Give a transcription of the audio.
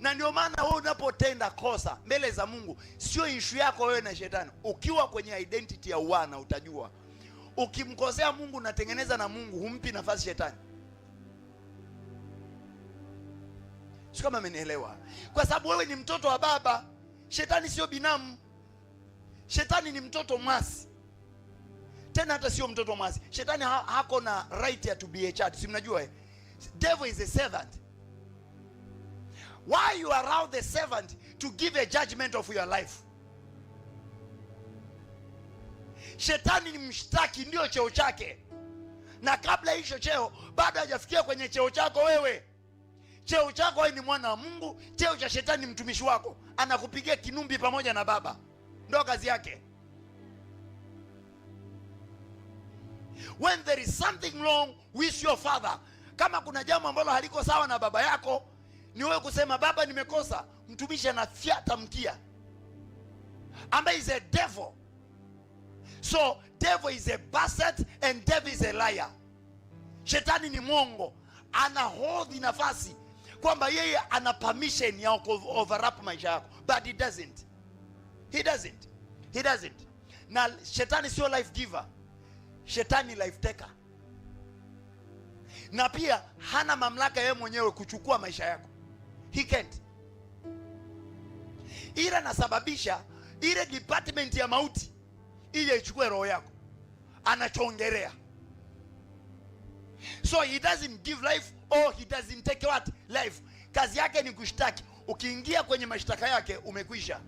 Na ndio maana wewe unapotenda kosa mbele za Mungu, sio issue yako wewe na shetani. Ukiwa kwenye identity ya uwana, utajua ukimkosea Mungu unatengeneza na Mungu, humpi nafasi shetani. Sio kama amenielewa? Kwa sababu wewe ni mtoto wa baba. Shetani sio binamu. Shetani ni mtoto mwasi. Tena hata sio mtoto mwasi. Shetani hako na right ya to be a child. Si mnajua devil is a servant. Why you allow the servant to give a judgment of your life? Shetani ni mshtaki, ndio cheo chake. Na kabla hicho cheo bado hajafikia kwenye cheo chako wewe. Cheo chako wewe ni mwana wa Mungu, cheo cha shetani mtumishi wako. Anakupigia kinumbi pamoja na baba. Ndio kazi yake. When there is something wrong with your father, kama kuna jambo ambalo haliko sawa na baba yako, ni wewe kusema baba nimekosa. Mtumishi anafyata mkia, ambaye is a devil. So devil is a bastard and devil is a liar. Shetani ni mwongo, ana hold nafasi kwamba yeye ana permission ya overlap maisha yako, but he doesn't. He doesn't. Na shetani sio life giver. Shetani life taker. Na pia hana mamlaka yeye mwenyewe kuchukua maisha yako. He can't. Ila nasababisha ile department ya mauti ile ichukue roho yako. Anachongelea. So he doesn't give life, or he doesn't take what? Life. Kazi yake ni kushtaki. Ukiingia kwenye mashtaka yake umekwisha.